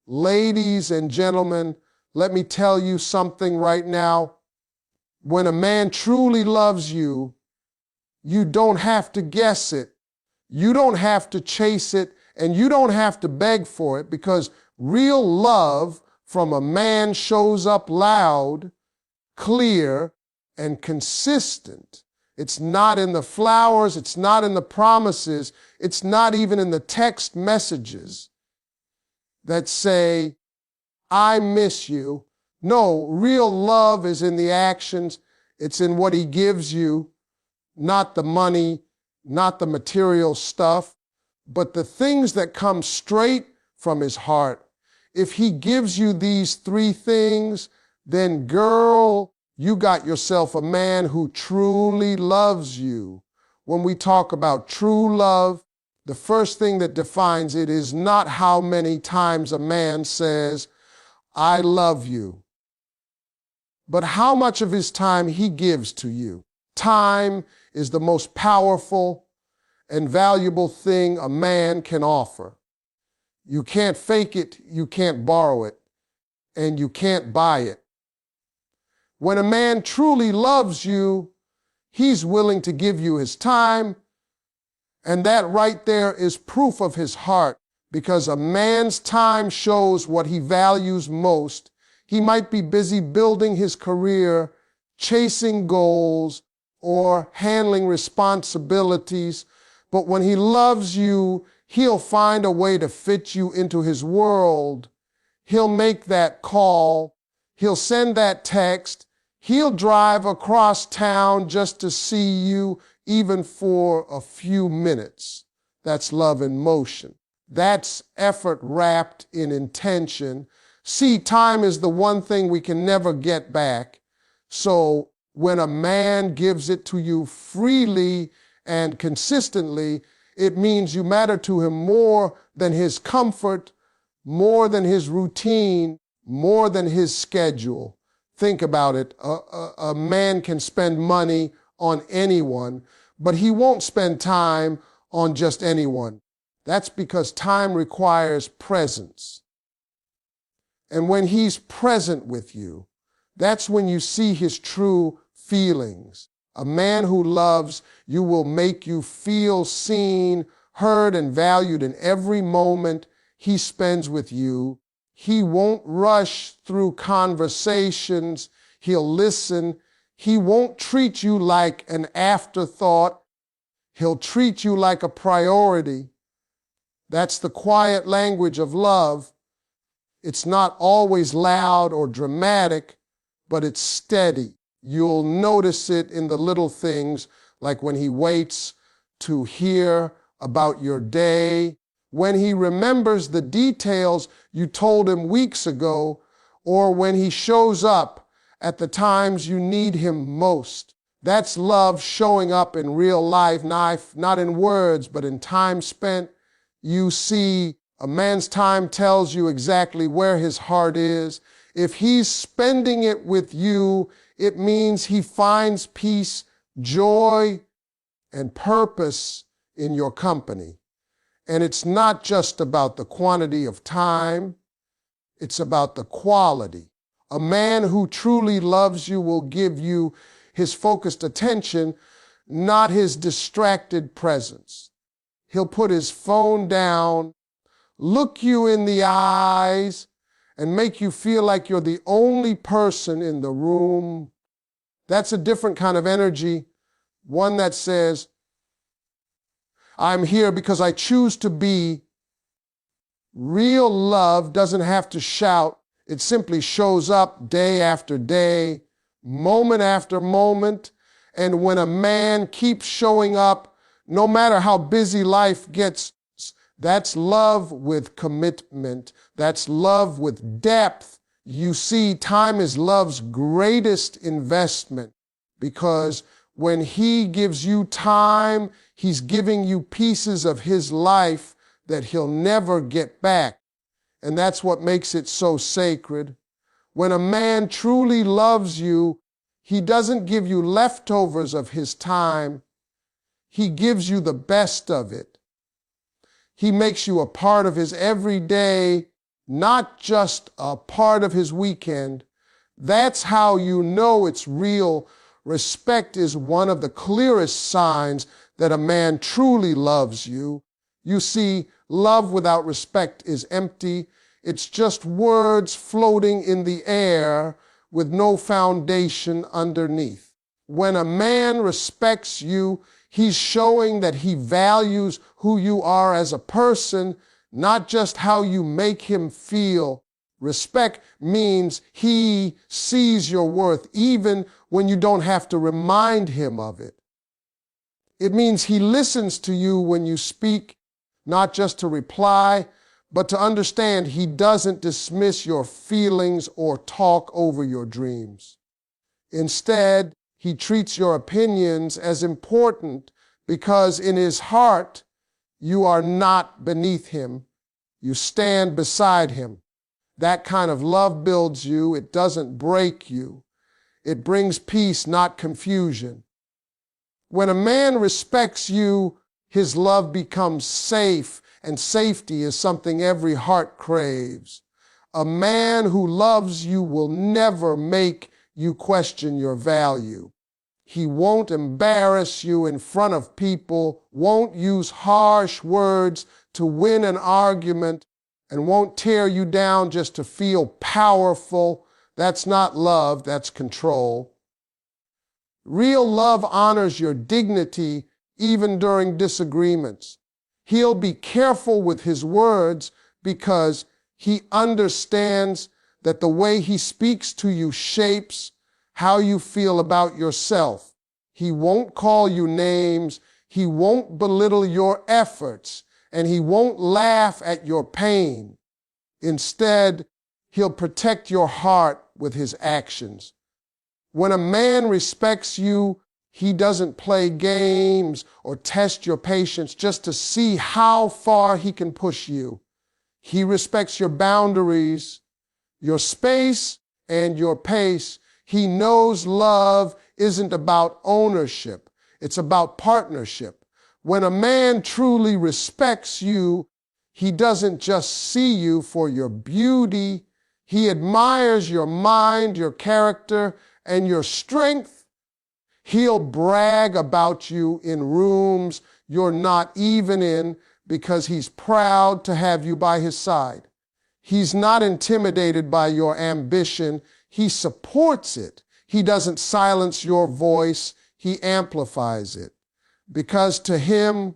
Ladies and gentlemen, let me tell you something right now. When a man truly loves you, you don't have to guess it. You don't have to chase it, and you don't have to beg for it, because real love from a man shows up loud, clear, and consistent. It's not in the flowers, it's not in the promises, it's not even in the text messages that say, I miss you. No, real love is in the actions. It's in what he gives you, not the money, not the material stuff, but the things that come straight from his heart. If he gives you these three things, then girl, you got yourself a man who truly loves you. When we talk about true love, the first thing that defines it is not how many times a man says, I love you, but how much of his time he gives to you. Time is the most powerful and valuable thing a man can offer. You can't fake it, you can't borrow it, and you can't buy it. When a man truly loves you, he's willing to give you his time, and that right there is proof of his heart, because a man's time shows what he values most. He might be busy building his career, chasing goals, or handling responsibilities, but when he loves you, he'll find a way to fit you into his world. He'll make that call. He'll send that text. He'll drive across town just to see you, even for a few minutes. That's love in motion. That's effort wrapped in intention. See, time is the one thing we can never get back. So when a man gives it to you freely and consistently, it means you matter to him more than his comfort, more than his routine, more than his schedule. Think about it. A man can spend money on anyone, but he won't spend time on just anyone. That's because time requires presence. And when he's present with you, that's when you see his true feelings. A man who loves you will make you feel seen, heard, and valued in every moment he spends with you. He won't rush through conversations. He'll listen. He won't treat you like an afterthought. He'll treat you like a priority. That's the quiet language of love. It's not always loud or dramatic, but it's steady. You'll notice it in the little things, like when he waits to hear about your day, when he remembers the details you told him weeks ago, or when he shows up at the times you need him most. That's love showing up in real life, not in words, but in time spent. You see, a man's time tells you exactly where his heart is. If he's spending it with you, it means he finds peace, joy, and purpose in your company. And it's not just about the quantity of time, it's about the quality. A man who truly loves you will give you his focused attention, not his distracted presence. He'll put his phone down, look you in the eyes, and make you feel like you're the only person in the room. That's a different kind of energy, one that says, I'm here because I choose to be. Real love doesn't have to shout. It simply shows up day after day, moment after moment. And when a man keeps showing up, no matter how busy life gets, that's love with commitment. That's love with depth. You see, time is love's greatest investment, because when he gives you time, he's giving you pieces of his life that he'll never get back. And that's what makes it so sacred. When a man truly loves you, he doesn't give you leftovers of his time. He gives you the best of it. He makes you a part of his everyday, not just a part of his weekend. That's how you know it's real. Respect is one of the clearest signs that a man truly loves you. You see, love without respect is empty. It's just words floating in the air with no foundation underneath. When a man respects you, he's showing that he values who you are as a person, not just how you make him feel. Respect means he sees your worth even when you don't have to remind him of it. It means he listens to you when you speak, not just to reply, but to understand he doesn't dismiss your feelings or talk over your dreams. Instead, he treats your opinions as important because in his heart, you are not beneath him. You stand beside him. That kind of love builds you. It doesn't break you. It brings peace, not confusion. When a man respects you, his love becomes safe, and safety is something every heart craves. A man who loves you will never make you question your value. He won't embarrass you in front of people, won't use harsh words to win an argument, and won't tear you down just to feel powerful. That's not love, that's control. Real love honors your dignity even during disagreements. He'll be careful with his words because he understands that the way he speaks to you shapes how you feel about yourself. He won't call you names, he won't belittle your efforts, and he won't laugh at your pain. Instead, he'll protect your heart with his actions. When a man respects you, he doesn't play games or test your patience just to see how far he can push you. He respects your boundaries, your space, and your pace. He knows love isn't about ownership. It's about partnership. When a man truly respects you, he doesn't just see you for your beauty. He admires your mind, your character, and your strength. He'll brag about you in rooms you're not even in because he's proud to have you by his side. He's not intimidated by your ambition. He supports it. He doesn't silence your voice. He amplifies it. Because to him,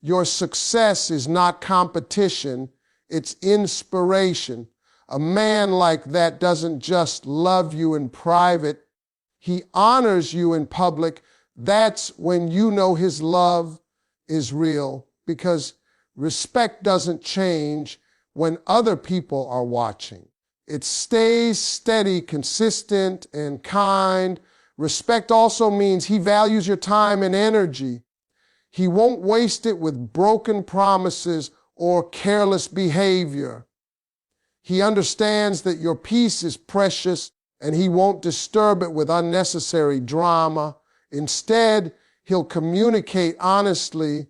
your success is not competition, it's inspiration. A man like that doesn't just love you in private, he honors you in public. That's when you know his love is real, because respect doesn't change when other people are watching. It stays steady, consistent, and kind. Respect also means he values your time and energy. He won't waste it with broken promises or careless behavior. He understands that your peace is precious and he won't disturb it with unnecessary drama. Instead, he'll communicate honestly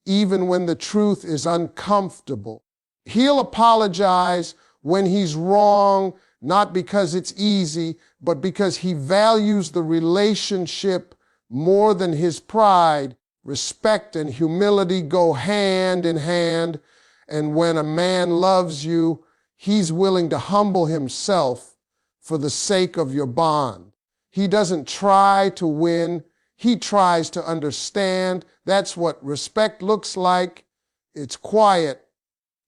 even when the truth is uncomfortable. He'll apologize when he's wrong, not because it's easy, but because he values the relationship more than his pride. Respect and humility go hand in hand, and when a man loves you, he's willing to humble himself for the sake of your bond. He doesn't try to win, he tries to understand. That's what respect looks like. It's quiet,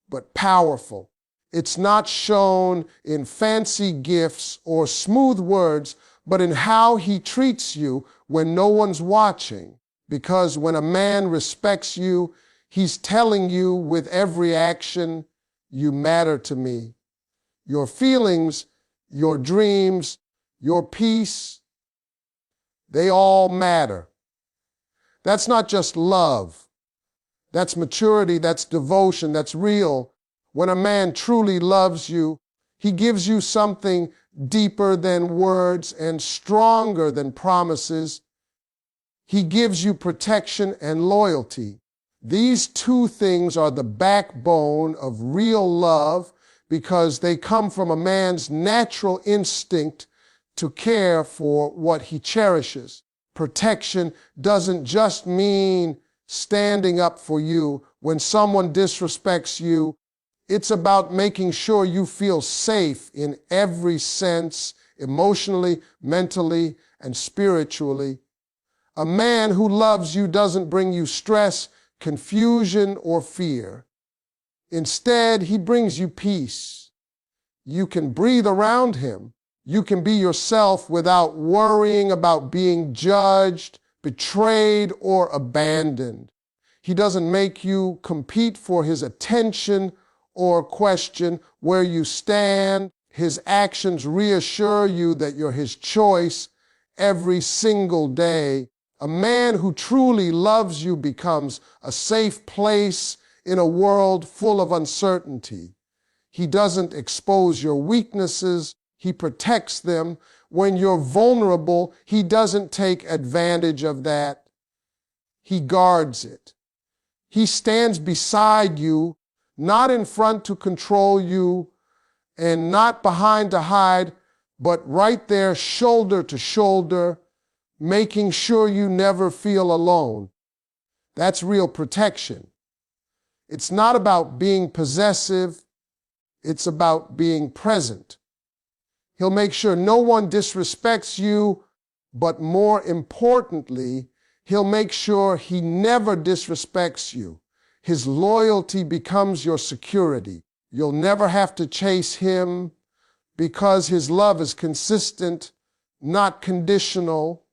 but powerful. It's not shown in fancy gifts or smooth words, but in how he treats you when no one's watching. Because when a man respects you, he's telling you with every action, you matter to me. Your feelings, your dreams, your peace, they all matter. That's not just love. That's maturity, that's devotion, that's real. When a man truly loves you, he gives you something deeper than words and stronger than promises. He gives you protection and loyalty. These two things are the backbone of real love because they come from a man's natural instinct to care for what he cherishes. Protection doesn't just mean standing up for you when someone disrespects you. It's about making sure you feel safe in every sense, emotionally, mentally, and spiritually. A man who loves you doesn't bring you stress, confusion, or fear. Instead, he brings you peace. You can breathe around him. You can be yourself without worrying about being judged, betrayed, or abandoned. He doesn't make you compete for his attention or question where you stand. His actions reassure you that you're his choice every single day. A man who truly loves you becomes a safe place in a world full of uncertainty. He doesn't expose your weaknesses. He protects them. When you're vulnerable, he doesn't take advantage of that. He guards it. He stands beside you, not in front to control you and not behind to hide, but right there, shoulder to shoulder, making sure you never feel alone. That's real protection. It's not about being possessive. It's about being present. He'll make sure no one disrespects you, but more importantly, he'll make sure he never disrespects you. His loyalty becomes your security. You'll never have to chase him because his love is consistent, not conditional.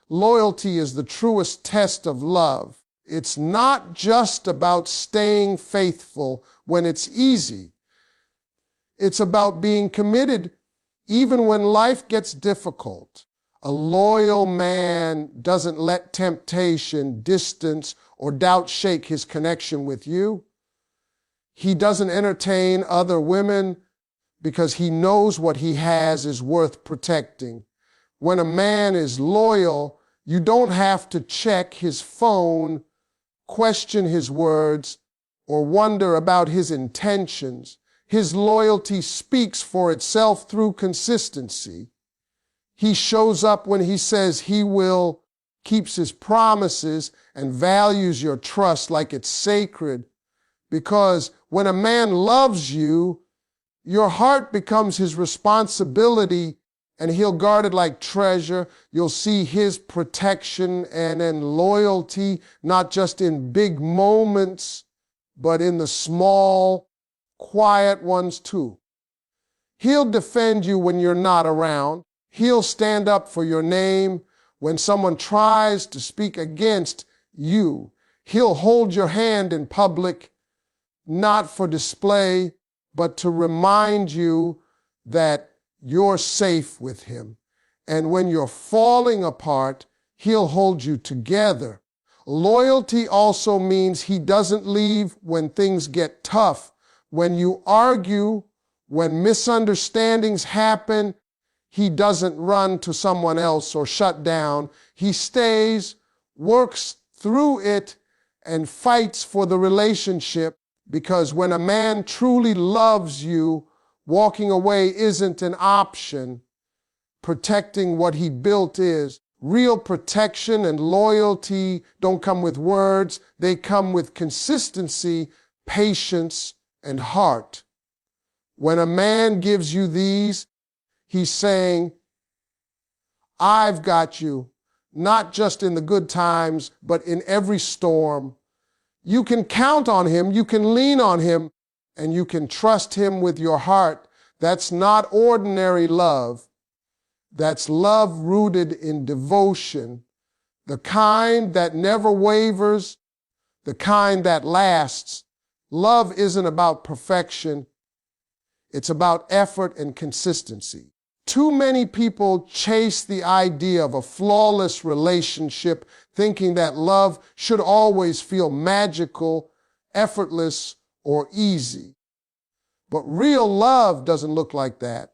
Loyalty is the truest test of love. It's not just about staying faithful when it's easy. It's about being committed even when life gets difficult. A loyal man doesn't let temptation, distance, or doubt shake his connection with you. He doesn't entertain other women because he knows what he has is worth protecting. When a man is loyal, you don't have to check his phone, question his words, or wonder about his intentions. His loyalty speaks for itself through consistency. He shows up when he says he will, keeps his promises, and values your trust like it's sacred. Because when a man loves you, your heart becomes his responsibility and he'll guard it like treasure. You'll see his protection and loyalty, not just in big moments, but in the small, quiet ones too. He'll defend you when you're not around. He'll stand up for your name when someone tries to speak against you. He'll hold your hand in public, not for display, but to remind you that you're safe with him. And when you're falling apart, he'll hold you together. Loyalty also means he doesn't leave when things get tough. When you argue, when misunderstandings happen, he doesn't run to someone else or shut down. He stays, works through it, and fights for the relationship, because when a man truly loves you, walking away isn't an option. Protecting what he built is. Real protection and loyalty don't come with words. They come with consistency, patience, and heart. When a man gives you these, he's saying, I've got you, not just in the good times, but in every storm. You can count on him, you can lean on him, and you can trust him with your heart. That's not ordinary love. That's love rooted in devotion, the kind that never wavers, the kind that lasts. Love isn't about perfection. It's about effort and consistency. Too many people chase the idea of a flawless relationship, thinking that love should always feel magical, effortless, or easy. But real love doesn't look like that.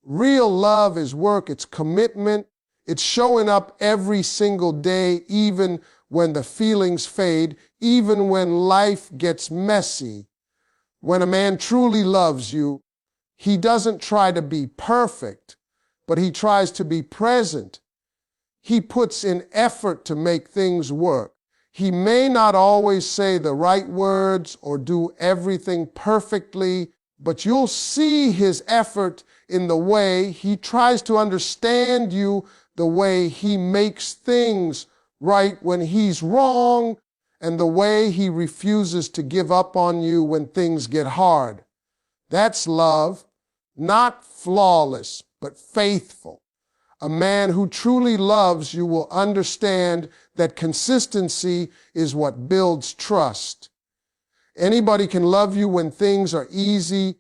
Real love is work, it's commitment, It's showing up every single day, even when the feelings fade, even when life gets messy. When a man truly loves you, he doesn't try to be perfect, but he tries to be present. He puts in effort to make things work. He may not always say the right words or do everything perfectly, but you'll see his effort in the way he tries to understand you, the way he makes things right when he's wrong, and the way he refuses to give up on you when things get hard. That's love, not flawless, but faithful. A man who truly loves you will understand that consistency is what builds trust. Anybody can love you when things are easy,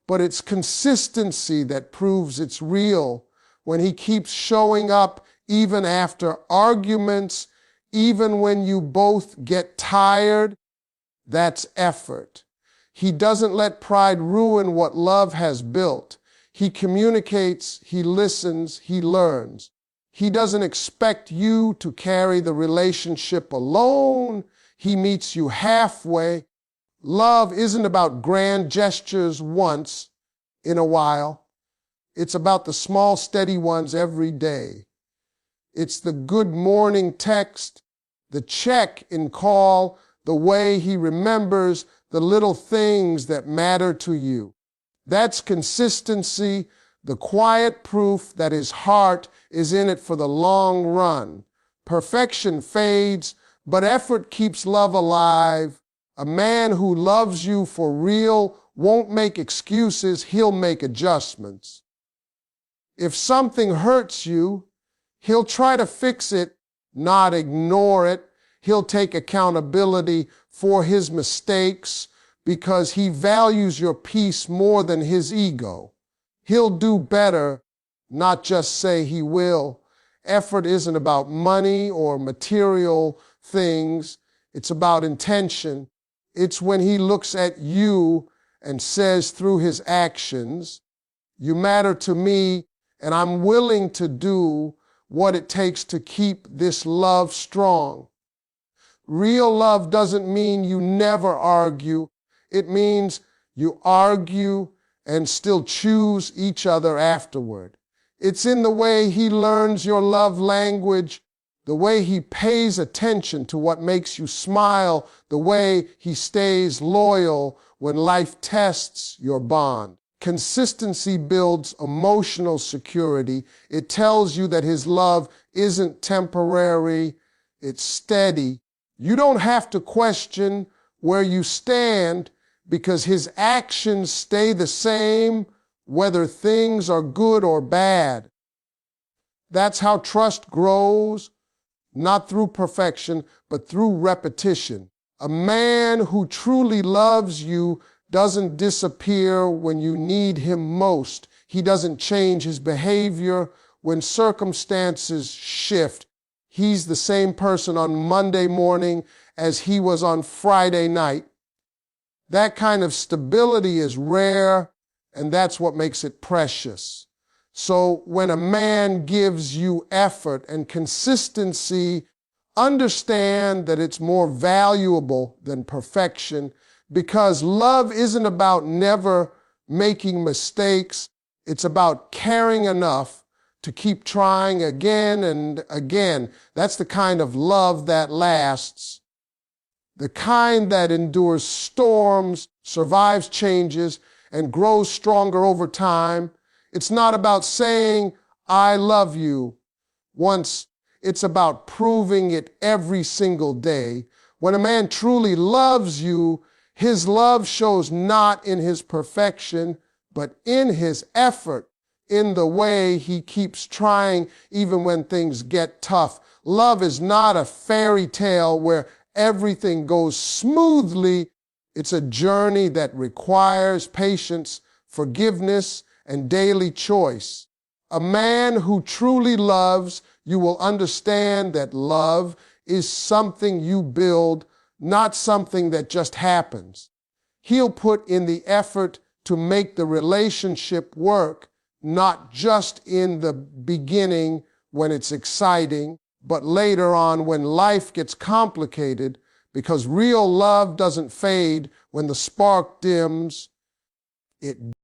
but it's consistency that proves it's real. When he keeps showing up even after arguments, even when you both get tired, that's effort. He doesn't let pride ruin what love has built. He communicates, he listens, he learns. He doesn't expect you to carry the relationship alone. He meets you halfway. Love isn't about grand gestures once in a while. It's about the small, steady ones every day. It's the good morning text, the check-in call, the way he remembers the little things that matter to you. That's consistency, the quiet proof that his heart is in it for the long run. Perfection fades, but effort keeps love alive. A man who loves you for real won't make excuses, he'll make adjustments. If something hurts you, he'll try to fix it, not ignore it. He'll take accountability for his mistakes because he values your peace more than his ego. He'll do better, not just say he will. Effort isn't about money or material things. It's about intention. It's when he looks at you and says through his actions, "You matter to me, and I'm willing to do what it takes to keep this love strong." Real love doesn't mean you never argue. It means you argue and still choose each other afterward. It's in the way he learns your love language, the way he pays attention to what makes you smile, the way he stays loyal when life tests your bond. Consistency builds emotional security. It tells you that his love isn't temporary, it's steady. You don't have to question where you stand because his actions stay the same whether things are good or bad. That's how trust grows, not through perfection, but through repetition. A man who truly loves you doesn't disappear when you need him most. He doesn't change his behavior when circumstances shift. He's the same person on Monday morning as he was on Friday night. That kind of stability is rare, and that's what makes it precious. So when a man gives you effort and consistency, understand that it's more valuable than perfection, because love isn't about never making mistakes. It's about caring enough to keep trying again and again. That's the kind of love that lasts, the kind that endures storms, survives changes, and grows stronger over time. It's not about saying, "I love you" once. It's about proving it every single day. When a man truly loves you, his love shows not in his perfection, but in his effort, in the way he keeps trying even when things get tough. Love is not a fairy tale where everything goes smoothly. It's a journey that requires patience, forgiveness, and daily choice. A man who truly loves, you will understand that love is something you build, not something that just happens. He'll put in the effort to make the relationship work, not just in the beginning when it's exciting, but later on when life gets complicated, because real love doesn't fade when the spark dims, it